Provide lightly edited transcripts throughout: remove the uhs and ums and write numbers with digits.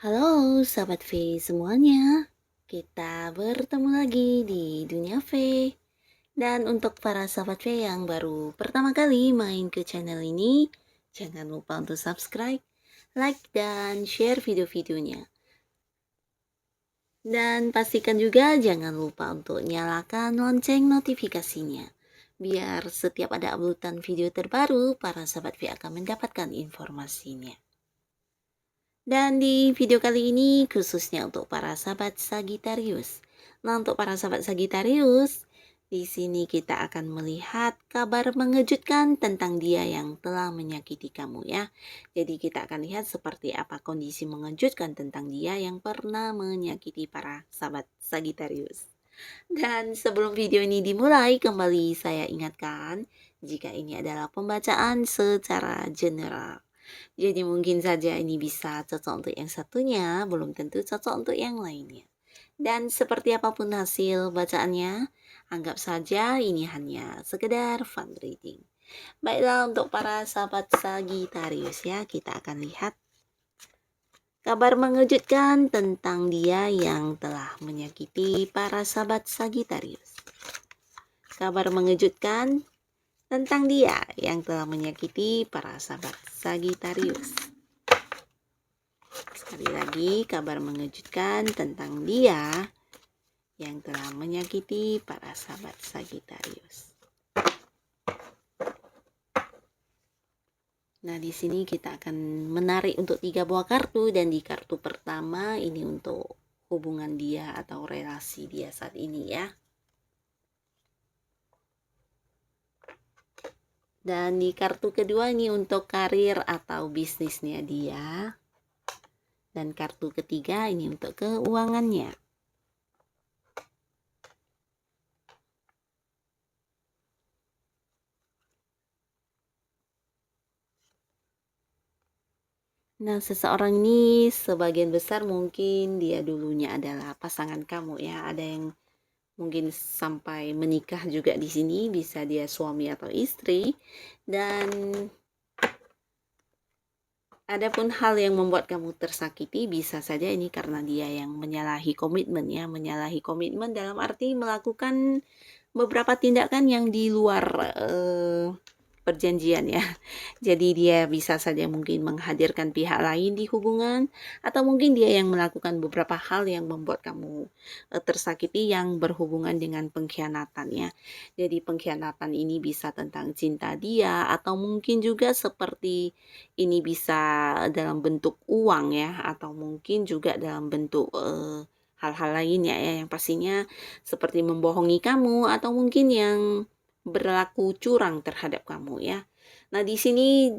Halo sahabat V semuanya, kita bertemu lagi di Dunia V. Dan untuk para sahabat V yang baru pertama kali main ke channel ini, jangan lupa untuk subscribe, like, dan share video-videonya. Dan pastikan juga jangan lupa untuk nyalakan lonceng notifikasinya. Biar setiap ada uploadan video terbaru, para sahabat V akan mendapatkan informasinya. Dan di video kali ini khususnya untuk para sahabat Sagittarius. Nah, untuk para sahabat Sagittarius, di sini kita akan melihat kabar mengejutkan tentang dia yang telah menyakiti kamu ya. Jadi kita akan lihat seperti apa kondisi mengejutkan tentang dia yang pernah menyakiti para sahabat Sagittarius. Dan sebelum video ini dimulai, kembali saya ingatkan jika ini adalah pembacaan secara general. Jadi mungkin saja ini bisa cocok untuk yang satunya, belum tentu cocok untuk yang lainnya. Dan seperti apapun hasil bacaannya, anggap saja ini hanya sekedar fun reading. Baiklah, untuk para sahabat Sagittarius ya, kita akan lihat kabar mengejutkan tentang dia yang telah menyakiti para sahabat Sagittarius. Kabar mengejutkan tentang dia yang telah menyakiti para sahabat Sagittarius. Sekali lagi, kabar mengejutkan tentang dia yang telah menyakiti para sahabat Sagittarius. Nah, di sini kita akan menarik untuk 3 buah kartu, dan di kartu pertama ini untuk hubungan dia atau relasi dia saat ini ya. Dan di kartu kedua ini untuk karir atau bisnisnya dia. Dan kartu ketiga ini untuk keuangannya. Nah, seseorang ini sebagian besar mungkin dia dulunya adalah pasangan kamu ya. Ada yang mungkin sampai menikah juga di sini, bisa dia suami atau istri. Dan adapun hal yang membuat kamu tersakiti, bisa saja ini karena dia yang menyalahi komitmen ya, menyalahi komitmen dalam arti melakukan beberapa tindakan yang di luar perjanjian ya. Jadi dia bisa saja mungkin menghadirkan pihak lain di hubungan, atau mungkin dia yang melakukan beberapa hal yang membuat kamu tersakiti yang berhubungan dengan pengkhianatan ya. Jadi pengkhianatan ini bisa tentang cinta dia, atau mungkin juga seperti ini bisa dalam bentuk uang ya, atau mungkin juga dalam bentuk hal-hal lainnya ya, yang pastinya seperti membohongi kamu, atau mungkin yang berlaku curang terhadap kamu ya. Nah, di sini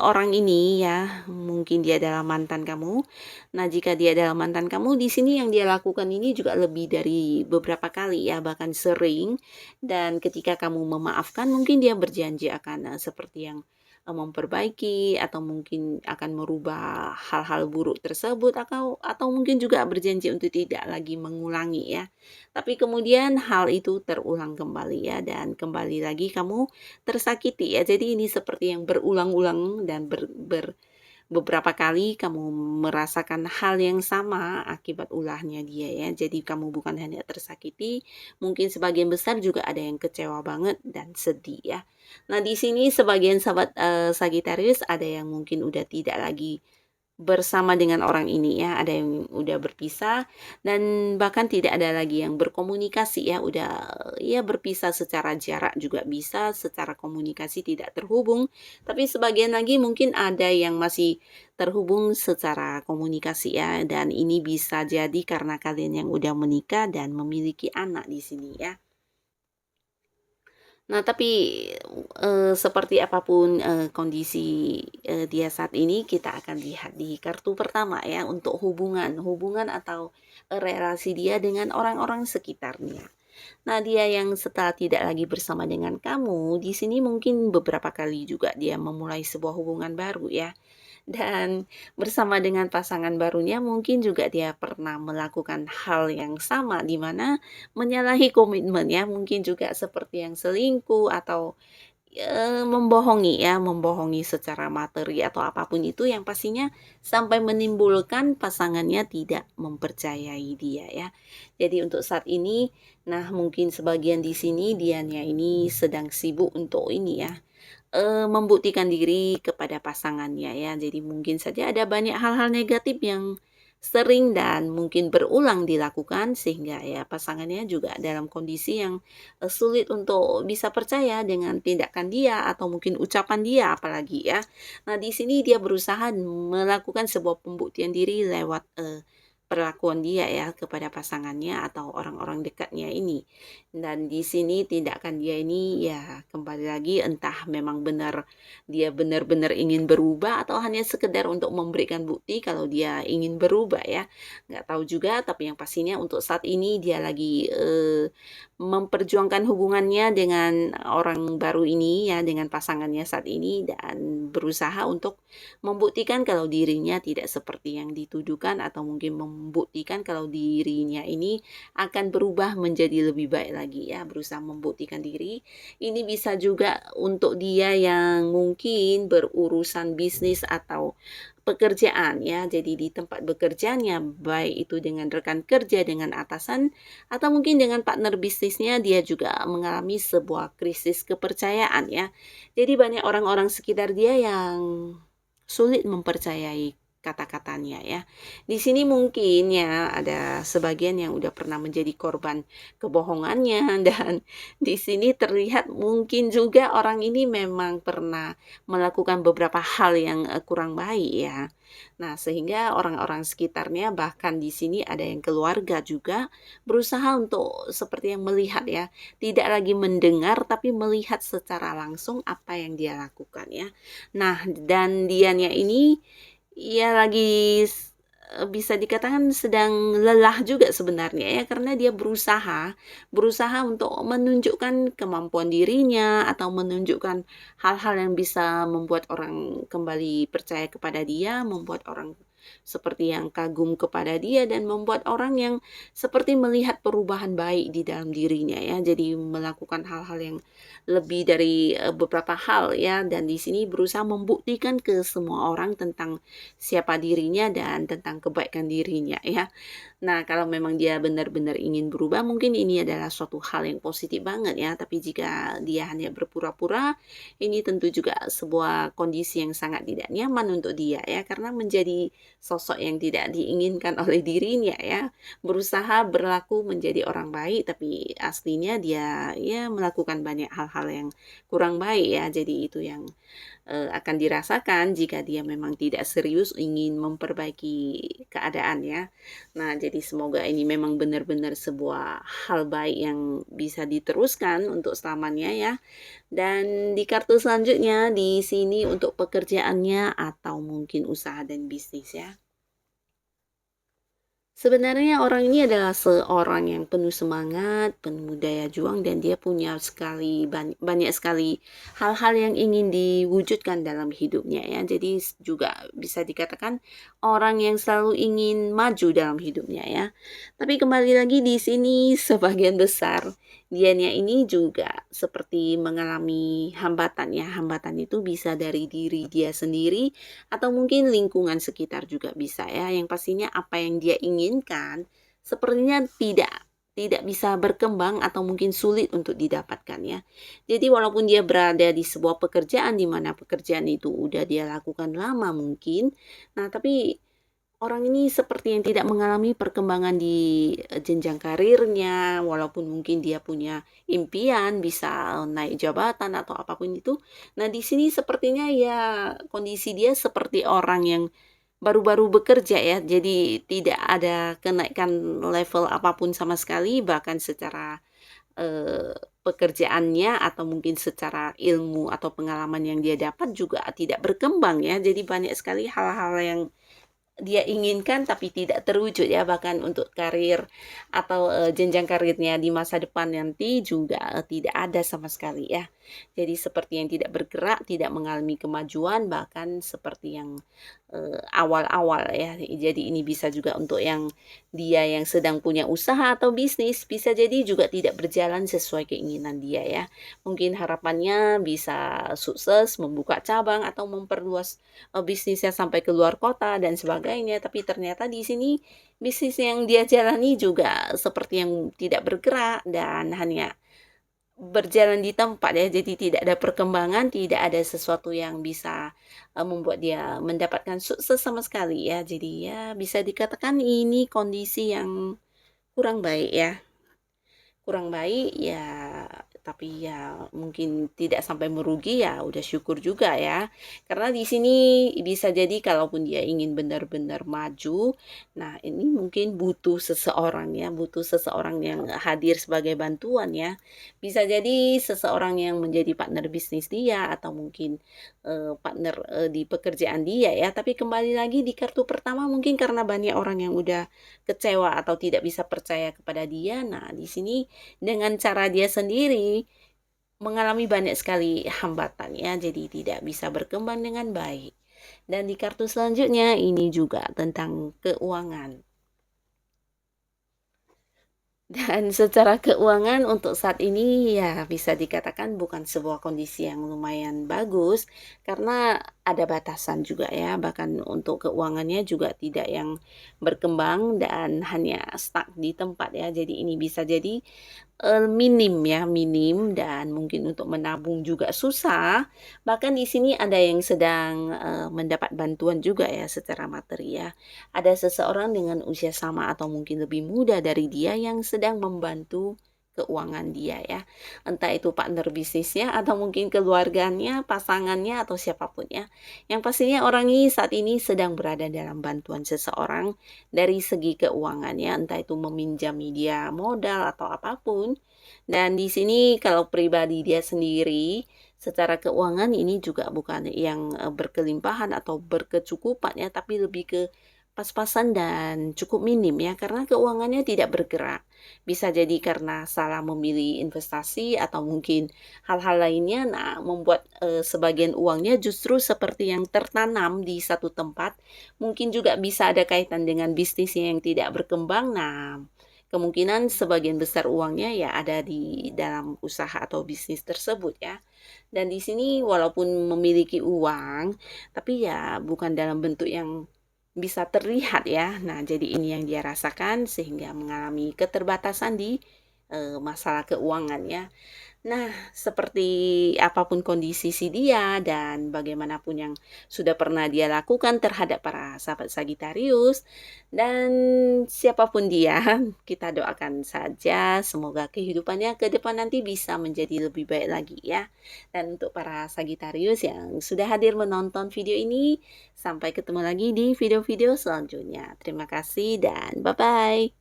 orang ini ya, mungkin dia adalah mantan kamu. Nah, jika dia adalah mantan kamu, di sini yang dia lakukan ini juga lebih dari beberapa kali ya, bahkan sering. Dan ketika kamu memaafkan, mungkin dia berjanji akan seperti yang memperbaiki, atau mungkin akan merubah hal-hal buruk tersebut, atau mungkin juga berjanji untuk tidak lagi mengulangi ya. Tapi kemudian hal itu terulang kembali ya, dan kembali lagi kamu tersakiti ya. Jadi ini seperti yang berulang-ulang, dan beberapa kali kamu merasakan hal yang sama akibat ulahnya dia ya. Jadi kamu bukan hanya tersakiti, mungkin sebagian besar juga ada yang kecewa banget dan sedih ya. Nah, di sini sebagian sahabat Sagittarius ada yang mungkin udah tidak lagi bersama dengan orang ini ya, ada yang udah berpisah, dan bahkan tidak ada lagi yang berkomunikasi ya, udah ya berpisah secara jarak juga bisa, secara komunikasi tidak terhubung, tapi sebagian lagi mungkin ada yang masih terhubung secara komunikasi ya, dan ini bisa jadi karena kalian yang udah menikah dan memiliki anak di sini ya. Nah, tapi seperti apapun kondisi dia saat ini, kita akan lihat di kartu pertama ya, untuk hubungan atau relasi dia dengan orang-orang sekitarnya. Nah, dia yang setelah tidak lagi bersama dengan kamu, di sini mungkin beberapa kali juga dia memulai sebuah hubungan baru ya. Dan bersama dengan pasangan barunya mungkin juga dia pernah melakukan hal yang sama, di mana menyalahi komitmen ya, mungkin juga seperti yang selingkuh, atau membohongi ya, membohongi secara materi atau apapun itu yang pastinya sampai menimbulkan pasangannya tidak mempercayai dia ya. Jadi untuk saat ini, nah mungkin sebagian di sini dianya ini sedang sibuk untuk ini ya, membuktikan diri kepada pasangannya ya. Jadi mungkin saja ada banyak hal-hal negatif yang sering dan mungkin berulang dilakukan sehingga ya pasangannya juga dalam kondisi yang sulit untuk bisa percaya dengan tindakan dia atau mungkin ucapan dia apalagi ya. Nah, di sini dia berusaha melakukan sebuah pembuktian diri lewat perlakuan dia ya kepada pasangannya atau orang-orang dekatnya ini. Dan di sini tindakan dia ini ya kembali lagi entah memang benar dia benar-benar ingin berubah atau hanya sekedar untuk memberikan bukti kalau dia ingin berubah ya. Nggak tahu juga tapi yang pastinya untuk saat ini dia lagi memperjuangkan hubungannya dengan orang baru ini ya dengan pasangannya saat ini dan berusaha untuk membuktikan kalau dirinya tidak seperti yang dituduhkan atau mungkin membuktikan kalau dirinya ini akan berubah menjadi lebih baik lagi ya, berusaha membuktikan diri. Ini bisa juga untuk dia yang mungkin berurusan bisnis atau pekerjaan ya. Jadi di tempat bekerjanya baik itu dengan rekan kerja, dengan atasan atau mungkin dengan partner bisnisnya dia juga mengalami sebuah krisis kepercayaan ya. Jadi banyak orang-orang sekitar dia yang sulit mempercayai kata-katanya ya. Di sini mungkin ya ada sebagian yang udah pernah menjadi korban kebohongannya dan di sini terlihat mungkin juga orang ini memang pernah melakukan beberapa hal yang kurang baik ya. Nah, sehingga orang-orang sekitarnya bahkan di sini ada yang keluarga juga berusaha untuk seperti yang melihat ya, tidak lagi mendengar tapi melihat secara langsung apa yang dia lakukan ya. Nah, dan dianya ini ya lagi bisa dikatakan sedang lelah juga sebenarnya ya karena dia berusaha berusaha untuk menunjukkan kemampuan dirinya atau menunjukkan hal-hal yang bisa membuat orang kembali percaya kepada dia, membuat orang seperti yang kagum kepada dia dan membuat orang yang seperti melihat perubahan baik di dalam dirinya ya. Jadi melakukan hal-hal yang lebih dari beberapa hal ya dan di sini berusaha membuktikan ke semua orang tentang siapa dirinya dan tentang kebaikan dirinya ya. Nah, kalau memang dia benar-benar ingin berubah, mungkin ini adalah suatu hal yang positif banget ya. Tapi jika dia hanya berpura-pura, ini tentu juga sebuah kondisi yang sangat tidak nyaman untuk dia ya, karena menjadi sosok yang tidak diinginkan oleh dirinya ya. Berusaha berlaku menjadi orang baik, tapi aslinya dia ya melakukan banyak hal-hal yang kurang baik ya. Jadi itu yang akan dirasakan jika dia memang tidak serius ingin memperbaiki keadaan ya. Nah, jadi semoga ini memang benar-benar sebuah hal baik yang bisa diteruskan untuk selamanya ya. Dan di kartu selanjutnya di sini untuk pekerjaannya atau mungkin usaha dan bisnis ya. Sebenarnya orang ini adalah seorang yang penuh semangat, penuh daya juang dan dia punya banyak sekali hal-hal yang ingin diwujudkan dalam hidupnya ya. Jadi juga bisa dikatakan orang yang selalu ingin maju dalam hidupnya ya. Tapi kembali lagi di sini sebagian besar dianya ini juga seperti mengalami hambatan ya. Hambatan itu bisa dari diri dia sendiri atau mungkin lingkungan sekitar juga bisa ya. Yang pastinya apa yang dia inginkan sepertinya tidak bisa berkembang atau mungkin sulit untuk didapatkan ya. Jadi walaupun dia berada di sebuah pekerjaan di mana pekerjaan itu udah dia lakukan lama mungkin, nah tapi orang ini seperti yang tidak mengalami perkembangan di jenjang karirnya, walaupun mungkin dia punya impian bisa naik jabatan atau apapun itu. Nah, di sini sepertinya ya kondisi dia seperti orang yang baru-baru bekerja ya, jadi tidak ada kenaikan level apapun sama sekali, bahkan secara pekerjaannya atau mungkin secara ilmu atau pengalaman yang dia dapat juga tidak berkembang ya. Jadi banyak sekali hal-hal yang dia inginkan tapi tidak terwujud ya bahkan untuk karir atau jenjang karirnya di masa depan nanti juga tidak ada sama sekali ya. Jadi seperti yang tidak bergerak, tidak mengalami kemajuan, bahkan seperti yang awal-awal ya. Jadi ini bisa juga untuk yang dia yang sedang punya usaha atau bisnis, bisa jadi juga tidak berjalan sesuai keinginan dia ya. Mungkin harapannya bisa sukses, membuka cabang atau memperluas bisnisnya sampai ke luar kota dan sebagainya, tapi ternyata di sini bisnis yang dia jalani juga seperti yang tidak bergerak dan hanya berjalan di tempat ya, jadi tidak ada perkembangan, tidak ada sesuatu yang bisa, membuat dia mendapatkan sukses sama sekali ya. Jadi ya bisa dikatakan ini kondisi yang kurang baik ya. Kurang baik ya, tapi ya mungkin tidak sampai merugi ya udah syukur juga ya. Karena di sini bisa jadi kalaupun dia ingin benar-benar maju, nah ini mungkin butuh seseorang ya, butuh seseorang yang hadir sebagai bantuan ya. Bisa jadi seseorang yang menjadi partner bisnis dia atau mungkin, partner, di pekerjaan dia ya. Tapi kembali lagi di kartu pertama mungkin karena banyak orang yang udah kecewa atau tidak bisa percaya kepada dia. Nah, di sini dengan cara dia sendiri mengalami banyak sekali hambatan ya, jadi tidak bisa berkembang dengan baik. Dan di kartu selanjutnya ini juga tentang keuangan. Dan secara keuangan untuk saat ini ya bisa dikatakan bukan sebuah kondisi yang lumayan bagus karena ada batasan juga ya, bahkan untuk keuangannya juga tidak yang berkembang dan hanya stuck di tempat ya. Jadi ini bisa jadi minim ya, minim dan mungkin untuk menabung juga susah. Bahkan di sini ada yang sedang mendapat bantuan juga ya secara materi ya. Ada seseorang dengan usia sama atau mungkin lebih muda dari dia yang sedang membantu keuangan dia ya. Entah itu partner bisnisnya atau mungkin keluarganya, pasangannya atau siapapun ya. Yang pastinya orang ini saat ini sedang berada dalam bantuan seseorang dari segi keuangannya, entah itu meminjami dia modal atau apapun. Dan di sini kalau pribadi dia sendiri secara keuangan ini juga bukan yang berkelimpahan atau berkecukupan ya, tapi lebih ke pas-pasan dan cukup minim ya, karena keuangannya tidak bergerak. Bisa jadi karena salah memilih investasi atau mungkin hal-hal lainnya, nah membuat sebagian uangnya justru seperti yang tertanam di satu tempat. Mungkin juga bisa ada kaitan dengan bisnisnya yang tidak berkembang. Nah, kemungkinan sebagian besar uangnya ya ada di dalam usaha atau bisnis tersebut ya. Dan di sini walaupun memiliki uang, tapi ya bukan dalam bentuk yang bisa terlihat ya. Nah, jadi ini yang dia rasakan sehingga mengalami keterbatasan di masalah keuangan ya. Nah, seperti apapun kondisi si dia dan bagaimanapun yang sudah pernah dia lakukan terhadap para sahabat Sagitarius dan siapapun dia, kita doakan saja semoga kehidupannya ke depan nanti bisa menjadi lebih baik lagi ya. Dan untuk para Sagitarius yang sudah hadir menonton video ini, sampai ketemu lagi di video-video selanjutnya. Terima kasih dan bye-bye.